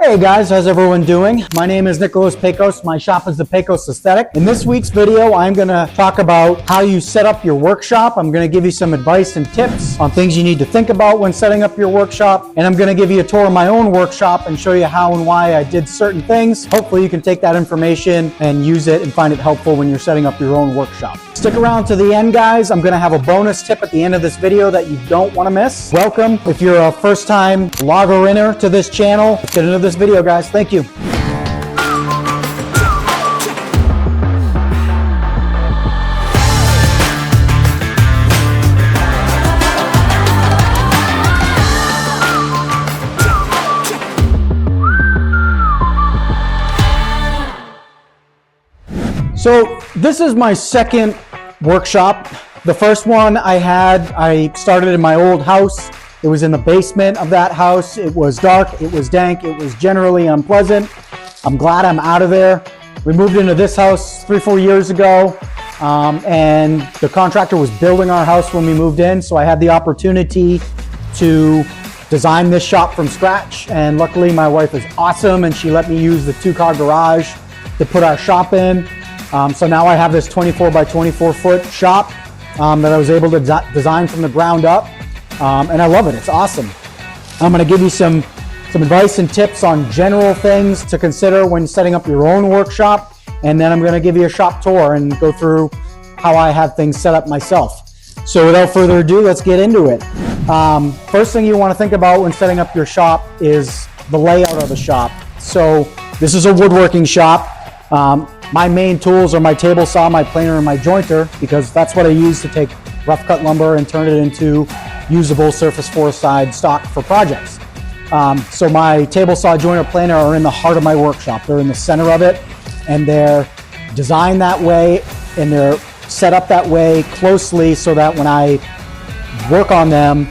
Hey guys, how's everyone doing? My name is Nicholas Pecos. My shop is the Pecos Aesthetic. In this week's video, I'm gonna talk about how you set up your workshop. I'm gonna give you some advice and tips on things you need to think about when setting up your workshop. And I'm gonna give you a tour of my own workshop and show you how and why I did certain things. Hopefully you can take that information and use it and find it helpful when you're setting up your own workshop. Stick around to the end, guys. I'm gonna have a bonus tip at the end of this video that you don't wanna miss. Welcome. If you're a first-time logger-inner to this channel, let's get into this video, guys. Thank you. So this is my second workshop. The first one I started in my old house. It was in the basement of that house. It was dark, it was dank, it was generally unpleasant. I'm glad I'm out of there. We moved into this house 3-4 years ago, and the contractor was building our house when we moved in, so I had the opportunity to design this shop from scratch, and luckily my wife is awesome and she let me use the 2-car garage to put our shop in. So now I have this 24 by 24 foot shop that I was able to design from the ground up. And I love it. It's awesome. I'm going to give you some advice and tips on general things to consider when setting up your own workshop. And then I'm going to give you a shop tour and go through how I have things set up myself. So without further ado, let's get into it. First thing you want to think about when setting up your shop is the layout of the shop. So this is a woodworking shop. My main tools are my table saw, my planer, and my jointer, because that's what I use to take rough cut lumber and turn it into usable surface four side stock for projects. So my table saw, jointer, planer are in the heart of my workshop. They're in the center of it, and they're designed that way, and they're set up that way closely so that when I work on them,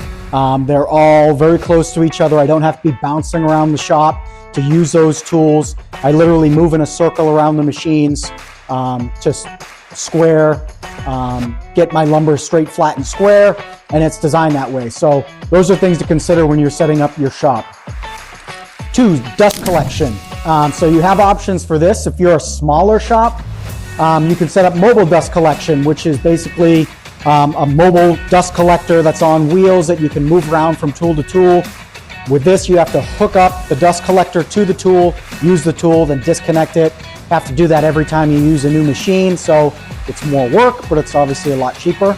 they're all very close to each other. I don't have to be bouncing around the shop to use those tools. I literally move in a circle around the machines, just square, get my lumber straight, flat, and square, and it's designed that way. So those are things to consider when you're setting up your shop. 2, dust collection. So you have options for this. If you're a smaller shop, you can set up mobile dust collection, which is basically a mobile dust collector that's on wheels that you can move around from tool to tool. With this, you have to hook up the dust collector to the tool, use the tool, then disconnect it. You have to do that every time you use a new machine, so it's more work, but it's obviously a lot cheaper.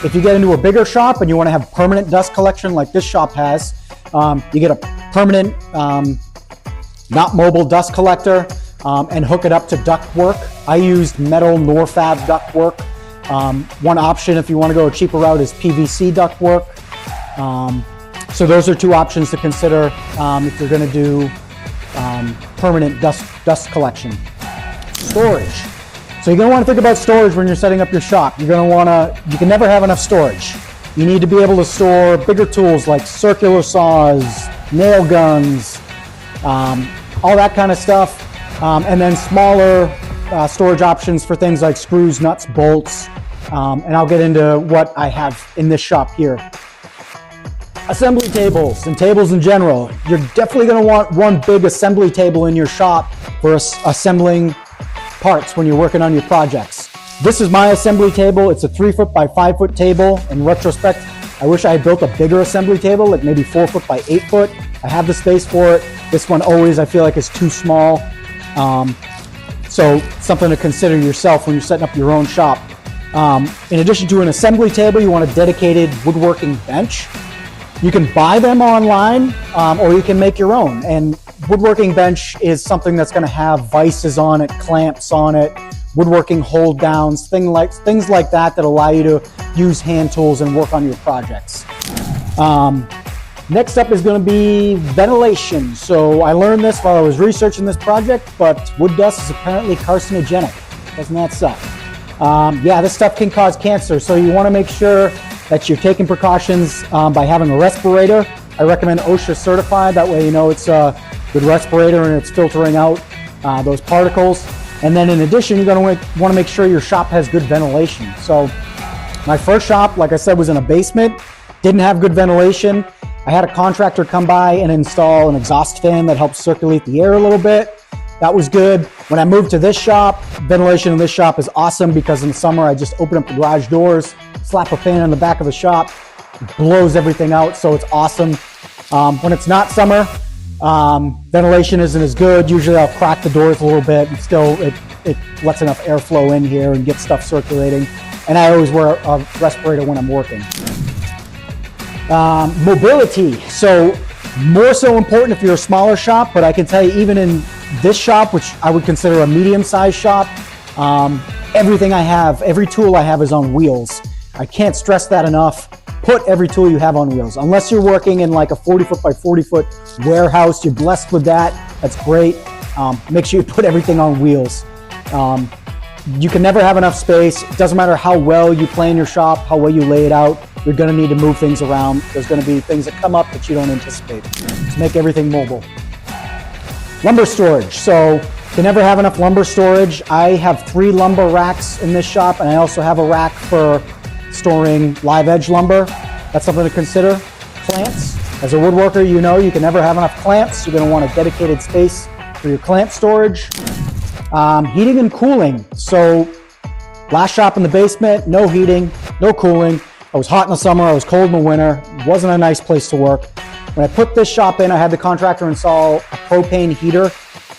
If you get into a bigger shop and you want to have permanent dust collection like this shop has, you get a permanent, not mobile dust collector and hook it up to Ductwork. I used metal Norfab Ductwork. One option if you want to go a cheaper route is PVC Ductwork. So those are 2 options to consider if you're going to do permanent dust collection. Storage. So you're going to want to think about storage when you're setting up your shop. You can never have enough storage. You need to be able to store bigger tools like circular saws, nail guns, all that kind of stuff. And then smaller storage options for things like screws, nuts, bolts. And I'll get into what I have in this shop here. Assembly tables and tables in general. You're definitely going to want one big assembly table in your shop for assembling parts when you're working on your projects. This is my assembly table. It's a 3-foot by 5-foot table. In retrospect, I wish I had built a bigger assembly table, like maybe 4-foot by 8-foot. I have the space for it. This one always I feel like is too small. So something to consider yourself when you're setting up your own shop. In addition to an assembly table, you want a dedicated woodworking bench. You can buy them online, or you can make your own. And woodworking bench is something that's going to have vices on it, clamps on it, woodworking hold downs, things like that allow you to use hand tools and work on your projects. Next up is going to be ventilation. So I learned this while I was researching this project, but wood dust is apparently carcinogenic. Doesn't that suck? Yeah, this stuff can cause cancer, so you want to make sure that you're taking precautions by having a respirator. I recommend OSHA certified. That way you know it's a good respirator and it's filtering out those particles. And then in addition, you're going to want to make sure your shop has good ventilation. So my first shop, like I said, was in a basement, didn't have good ventilation. I had a contractor come by and install an exhaust fan that helps circulate the air a little bit. That was good. When I moved to this shop, ventilation in this shop is awesome because in the summer I just open up the garage doors, slap a fan in the back of the shop, it blows everything out, so it's awesome. When it's not summer, ventilation isn't as good. Usually I'll crack the doors a little bit, and still it lets enough airflow in here and gets stuff circulating. And I always wear a respirator when I'm working. Mobility, so more so important if you're a smaller shop, but I can tell you even in this shop, which I would consider a medium-sized shop, everything I have, every tool I have is on wheels. I can't stress that enough. Put every tool you have on wheels. Unless you're working in like a 40-foot by 40-foot warehouse, you're blessed with that, that's great. Make sure you put everything on wheels. You can never have enough space. It doesn't matter how well you plan your shop, how well you lay it out, you're gonna need to move things around. There's gonna be things that come up that you don't anticipate. So make everything mobile. Lumber storage. So you can never have enough lumber storage. I have 3 lumber racks in this shop, and I also have a rack for storing live edge lumber. That's something to consider. Clamps. As a woodworker, you know you can never have enough clamps. You're gonna want a dedicated space for your clamp storage. Heating and cooling. So last shop in the basement, no heating, no cooling. I was hot in the summer, I was cold in the winter. It wasn't a nice place to work. When I put this shop in, I had the contractor install a propane heater,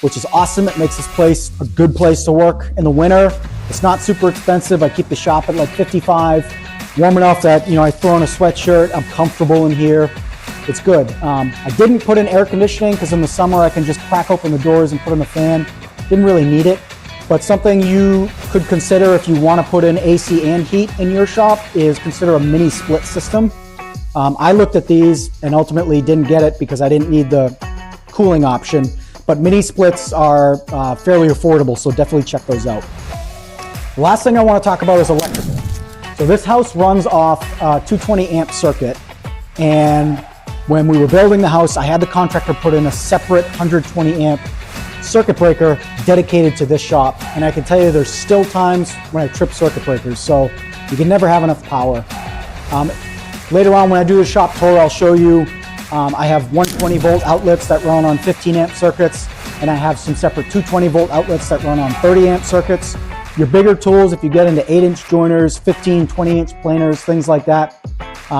which is awesome. It makes this place a good place to work in the winter. It's not super expensive. I keep the shop at like 55, warm enough that, I throw on a sweatshirt. I'm comfortable in here. It's good. I didn't put in air conditioning because in the summer I can just crack open the doors and put in the fan. Didn't really need it, but something you could consider if you want to put in AC and heat in your shop is consider a mini split system. I looked at these and ultimately didn't get it because I didn't need the cooling option, but mini splits are fairly affordable, so definitely check those out. The last thing I want to talk about is electrical. So this house runs off a 220 amp circuit, and when we were building the house, I had the contractor put in a separate 120 amp circuit breaker dedicated to this shop, and I can tell you there's still times when I trip circuit breakers, so you can never have enough power. Later on when I do a shop tour, I'll show you I have 120 volt outlets that run on 15 amp circuits, and I have some separate 220 volt outlets that run on 30 amp circuits. Your bigger tools, if you get into 8-inch joiners, 15, 20-inch planers, things like that,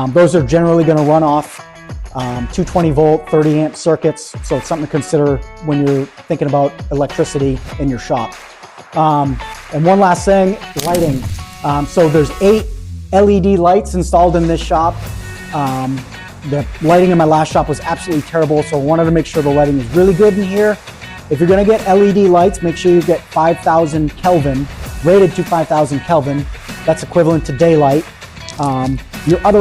those are generally going to run off 220 volt, 30 amp circuits. So it's something to consider when you're thinking about electricity in your shop. And one last thing, lighting. So there's 8 LED lights installed in this shop. The lighting in my last shop was absolutely terrible, so I wanted to make sure the lighting is really good in here. If you're gonna get LED lights, make sure you get 5,000 Kelvin, rated to 5,000 Kelvin. That's equivalent to daylight. Your other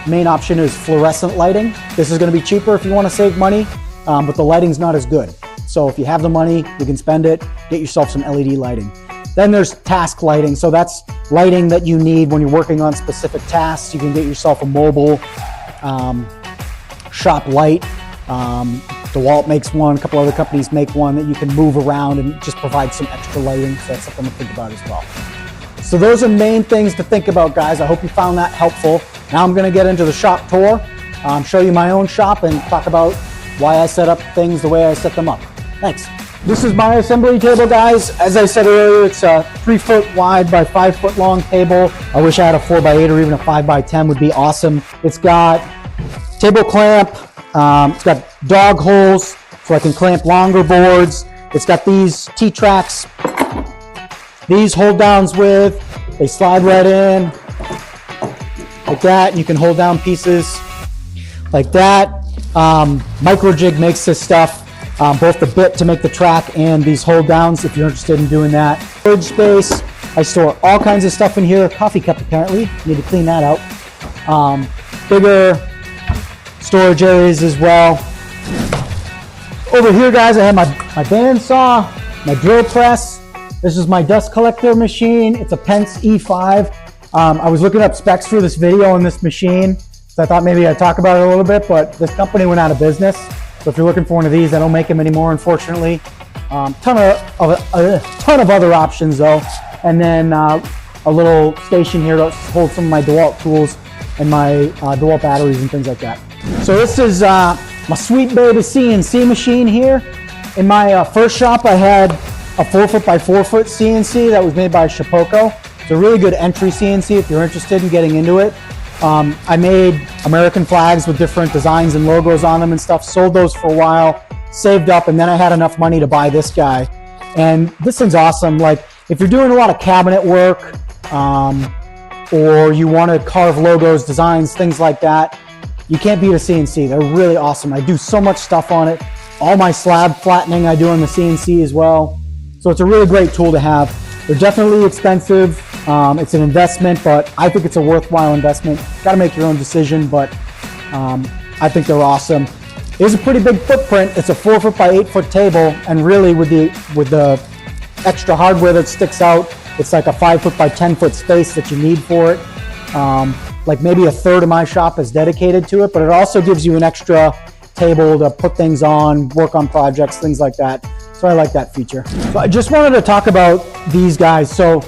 main option is fluorescent lighting. This is gonna be cheaper if you wanna save money, but the lighting's not as good. So if you have the money, you can spend it, get yourself some LED lighting. Then there's task lighting. So that's lighting that you need when you're working on specific tasks. You can get yourself a mobile shop light. DeWalt makes one, a couple other companies make one that you can move around and just provide some extra lighting. So that's something to think about as well. So those are main things to think about, guys. I hope you found that helpful. Now I'm gonna get into the shop tour, show you my own shop and talk about why I set up things the way I set them up. Thanks. This is my assembly table, guys. As I said earlier, it's a 3 foot wide by 5 foot long table. I wish I had a 4x8 or even a 5x10 would be awesome. It's got table clamp. It's got dog holes so I can clamp longer boards. It's got these T-tracks. These hold downs with, they slide right in like that. You can hold down pieces like that. Micro Jig makes this stuff. Both the bit to make the track and these hold downs if you're interested in doing that. Storage space, I store all kinds of stuff in here. Coffee cup apparently, need to clean that out. Bigger storage areas as well. Over here, guys, I have my bandsaw, my drill press. This is my dust collector machine. It's a Pence E5. I was looking up specs for this video on this machine, so I thought maybe I'd talk about it a little bit, but this company went out of business. So if you're looking for one of these, I don't make them anymore, unfortunately. Ton of other options though. And then a little station here to hold some of my DeWalt tools and my DeWalt batteries and things like that. So this is my sweet baby CNC machine here. In my first shop, I had a 4-foot by 4-foot CNC that was made by Shapoco. It's a really good entry CNC if you're interested in getting into it. I made American flags with different designs and logos on them and stuff, sold those for a while, saved up, and then I had enough money to buy this guy. And this thing's awesome. Like if you're doing a lot of cabinet work, or you want to carve logos, designs, things like that, you can't beat a CNC. They're really awesome. I do so much stuff on it. All my slab flattening I do on the CNC as well. So it's a really great tool to have. They're definitely expensive. It's an investment, but I think it's a worthwhile investment. Got to make your own decision, but I think they're awesome. It is a pretty big footprint. It's a 4-foot by 8-foot table, and really with the extra hardware that sticks out, it's like a 5-foot by 10-foot space that you need for it. Like maybe a third of my shop is dedicated to it, but it also gives you an extra table to put things on, work on projects, things like that. So I like that feature. So I just wanted to talk about these guys. So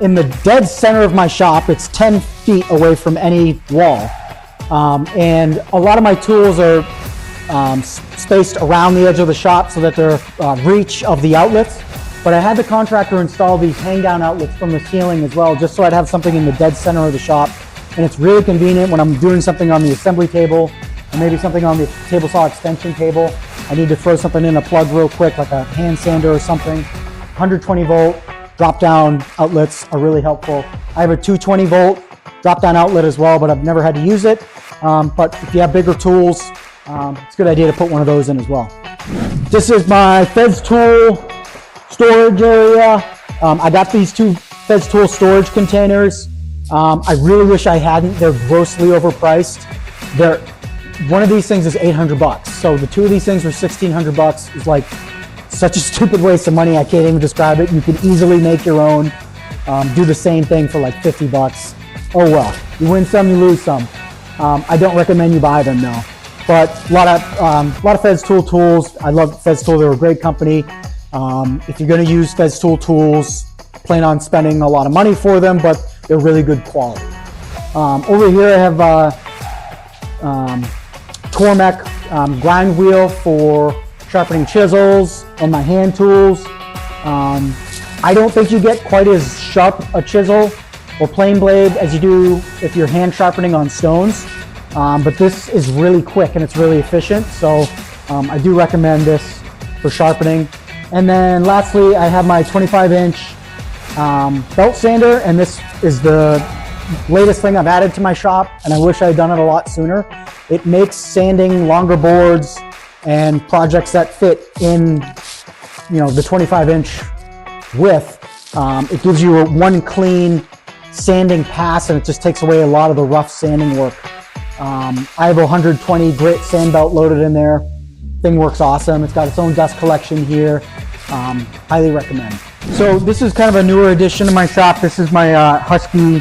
in the dead center of my shop, it's 10 feet away from any wall. And a lot of my tools are spaced around the edge of the shop so that they're reach of the outlets. But I had the contractor install these hang-down outlets from the ceiling as well, just so I'd have something in the dead center of the shop. And it's really convenient when I'm doing something on the assembly table, or maybe something on the table saw extension table. I need to throw something in a plug real quick, like a hand sander or something. 120 volt drop-down outlets are really helpful. I have a 220 volt drop-down outlet as well, but I've never had to use it. But if you have bigger tools, it's a good idea to put one of those in as well. This is my Festool storage area. I got these two Festool storage containers. I really wish I hadn't. They're grossly overpriced. One of these things is 800 bucks. So the two of these things for 1,600 bucks is like such a stupid waste of money. I can't even describe it. You can easily make your own. Do the same thing for like 50 bucks. Oh well, you win some, you lose some. I don't recommend you buy them though. But a lot of Festool tools. I love Festool. They're a great company. If you're going to use Festool tools, plan on spending a lot of money for them, but they're really good quality. Over here I have Tormek grind wheel for sharpening chisels and my hand tools. I don't think you get quite as sharp a chisel or plane blade as you do if you're hand sharpening on stones, but this is really quick and it's really efficient, so I do recommend this for sharpening. And then lastly, I have my 25-inch belt sander, and this is the latest thing I've added to my shop, and I wish I had done it a lot sooner. It makes sanding longer boards and projects that fit in, the 25-inch width. It gives you one clean sanding pass, and it just takes away a lot of the rough sanding work. I have a 120 grit sand belt loaded in there. Thing works awesome. It's got its own dust collection here. Highly recommend. So this is kind of a newer addition to my shop. This is my Husky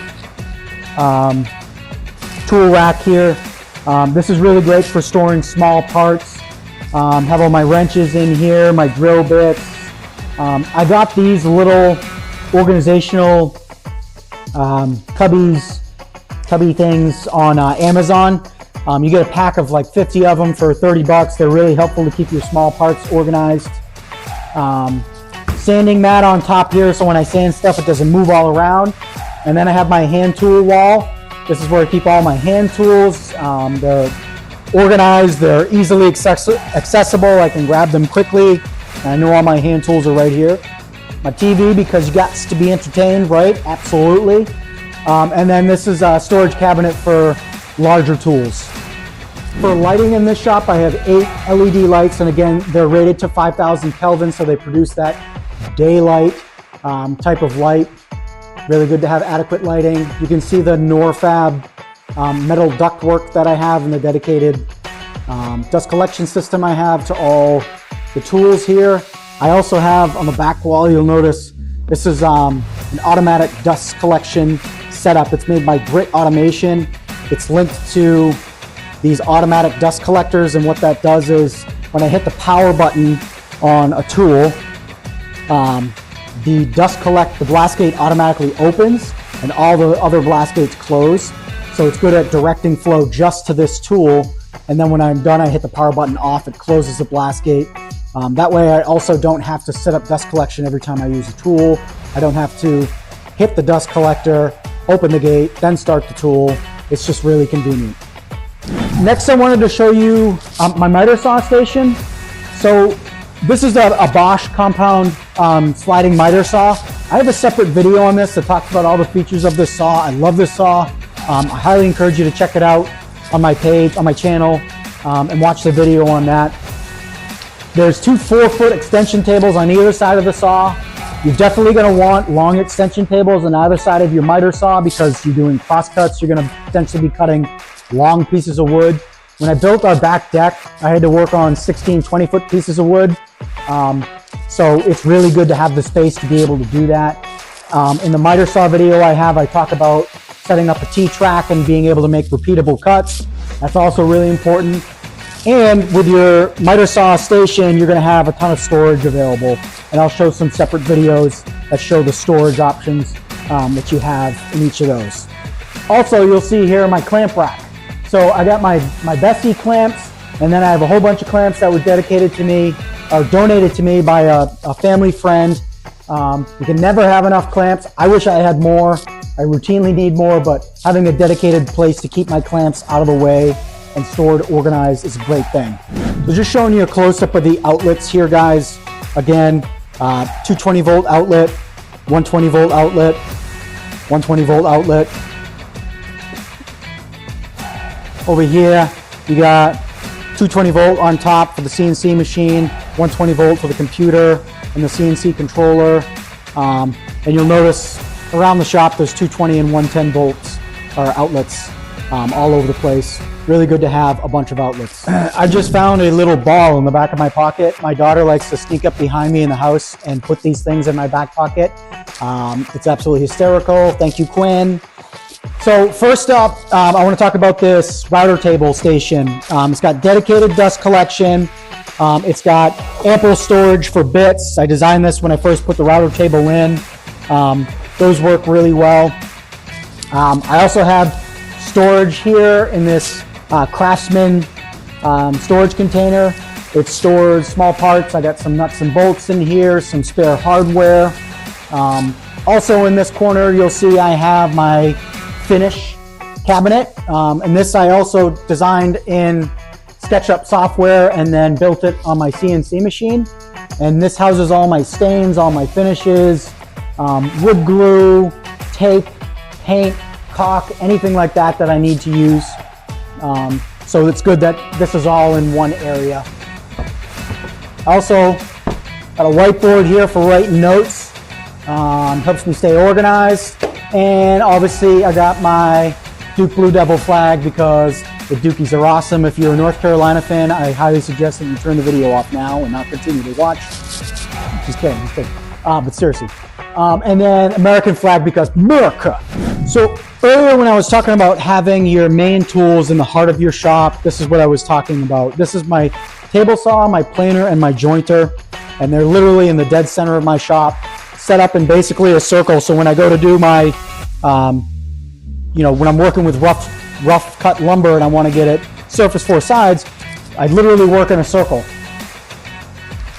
tool rack here. This is really great for storing small parts. Have all my wrenches in here, my drill bits. I got these little organizational cubby things on Amazon. You get a pack of like 50 of them for 30 bucks. They're really helpful to keep your small parts organized. Sanding mat on top here, so when I sand stuff, it doesn't move all around. And then I have my hand tool wall. This is where I keep all my hand tools. They're organized, they're easily accessible. I can grab them quickly. And I know all my hand tools are right here. My TV, because you got to be entertained, right? Absolutely. And then this is a storage cabinet for larger tools. For lighting in this shop, I have 8 LED lights, and again, they're rated to 5,000 Kelvin, so they produce that daylight type of light. Really good to have adequate lighting. You can see the Norfab metal ductwork that I have and the dedicated dust collection system I have to all the tools here. I also have on the back wall, you'll notice, this is an automatic dust collection setup. It's made by Grit Automation. It's linked to these automatic dust collectors, and what that does is when I hit the power button on a tool, the blast gate automatically opens and all the other blast gates close. So So it's good at directing flow just to this tool. And then when I'm done, I hit the power button off, it closes the blast gate. That way I also don't have to set up dust collection every time I use a tool. I don't have to hit the dust collector, open the gate, then start the tool. It's just really convenient. Next, I wanted to show you my miter saw station. So this is a Bosch compound sliding miter saw. I have a separate video on this that talks about all the features of this saw. I love this saw. I highly encourage you to check it out on my page, on my channel, and watch the video on that. There's two 4-foot extension tables on either side of the saw. You're definitely going to want long extension tables on either side of your miter saw because you're doing cross cuts. You're going to potentially be cutting long pieces of wood. When I built our back deck, I had to work on 16 20-foot pieces of wood. So it's really good to have the space to be able to do that. In the miter saw video I talk about setting up a T-track and being able to make repeatable cuts. That's also really important. And with your miter saw station, you're going to have a ton of storage available. And I'll show some separate videos that show the storage options that you have in each of those. Also, you'll see here my clamp rack. So I got my Bestie clamps, and then I have a whole bunch of clamps that were dedicated to me, or donated to me by a family friend. You can never have enough clamps. I wish I had more. I routinely need more, but having a dedicated place to keep my clamps out of the way and stored, organized is a great thing. So just showing you a close-up of the outlets here, guys. Again, 220 volt outlet, 120 volt outlet, 120 volt outlet. Over here, you got 220 volt on top for the CNC machine, 120 volt for the computer and the CNC controller. And you'll notice around the shop, there's 220 and 110 volts or outlets all over the place. Really good to have a bunch of outlets. I just found a little ball in the back of my pocket. My daughter likes to sneak up behind me in the house and put these things in my back pocket. It's absolutely hysterical. Thank you, Quinn. So first up, I want to talk about this router table station. It's got dedicated dust collection. It's got ample storage for bits. I designed this when I first put the router table in. Those work really well. I also have storage here in this Craftsman storage container. It stores small parts. I got some nuts and bolts in here, some spare hardware. Also in this corner, you'll see I have my finish cabinet. And this I also designed in SketchUp software and then built it on my CNC machine. And this houses all my stains, all my finishes, wood glue, tape, paint, caulk, anything like that that I need to use. So it's good that this is all in one area. Also got a whiteboard here for writing notes. Helps me stay organized. And obviously I got my Duke Blue Devil flag because the Dukies are awesome. If you're a North Carolina fan, I highly suggest that you turn the video off now and not continue to watch. Just kidding, just kidding. But seriously. And then American flag because America. So earlier when I was talking about having your main tools in the heart of your shop, this is what I was talking about. This is my table saw, my planer, and my jointer. And they're literally in the dead center of my shop, set up in basically a circle. So when I go to do my, when I'm working with rough cut lumber and I want to get it surface 4 sides, I literally work in a circle.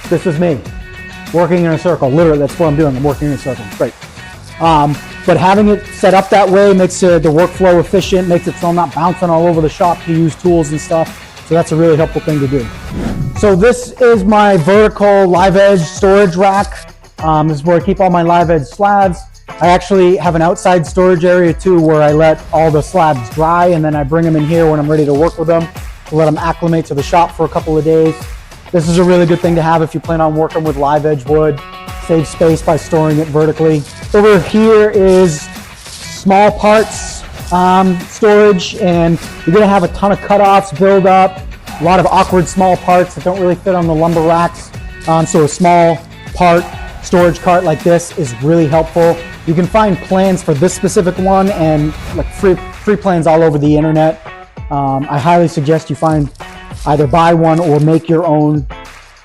This is me working in a circle. Literally, that's what I'm doing. I'm working in a circle. Great. But having it set up that way makes the workflow efficient, makes it so I'm not bouncing all over the shop to use tools and stuff. So that's a really helpful thing to do. So this is my vertical live edge storage rack. This is where I keep all my live edge slabs. I actually have an outside storage area too where I let all the slabs dry and then I bring them in here when I'm ready to work with them to let them acclimate to the shop for a couple of days. This is a really good thing to have if you plan on working with live edge wood. Save space by storing it vertically. Over here is small parts storage, and you're gonna have a ton of cutoffs build up, a lot of awkward small parts that don't really fit on the lumber racks. So a small part storage cart like this is really helpful. You can find plans for this specific one and like free plans all over the internet. I highly suggest you find either buy one or make your own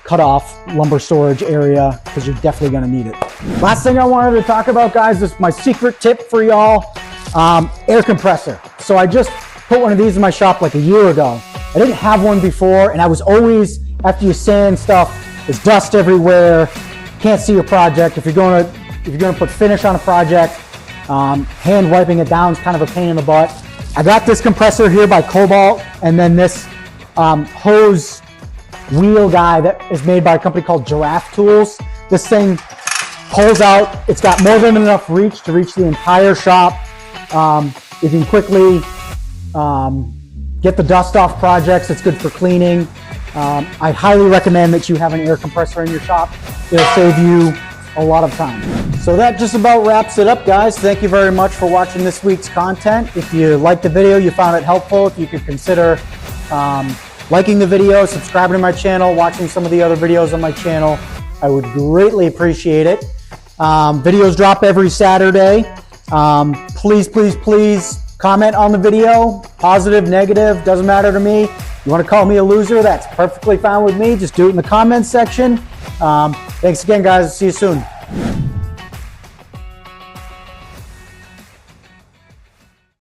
cut-off lumber storage area because you're definitely going to need it. Last thing I wanted to talk about, guys, is my secret tip for y'all, air compressor. So I just put one of these in my shop like a year ago. I didn't have one before, and I was always, after you sand stuff, there's dust everywhere, can't see your project. If you're gonna put finish on a project, hand wiping it down is kind of a pain in the butt. I got this compressor here by Cobalt, and then this hose wheel guy that is made by a company called Giraffe Tools. This thing pulls out, it's got more than enough reach to reach the entire shop. You can quickly get the dust off projects. It's good for cleaning. I highly recommend that you have an air compressor in your shop. It'll save you a lot of time. So that just about wraps it up, guys. Thank you very much for watching this week's content. If you liked the video, you found it helpful, if you could consider liking the video, subscribing to my channel, watching some of the other videos on my channel, I would greatly appreciate it. Videos drop every Saturday. Please, please, please comment on the video. Positive, negative, doesn't matter to me. You want to call me a loser? That's perfectly fine with me. Just do it in the comments section. Thanks again, guys. See you soon.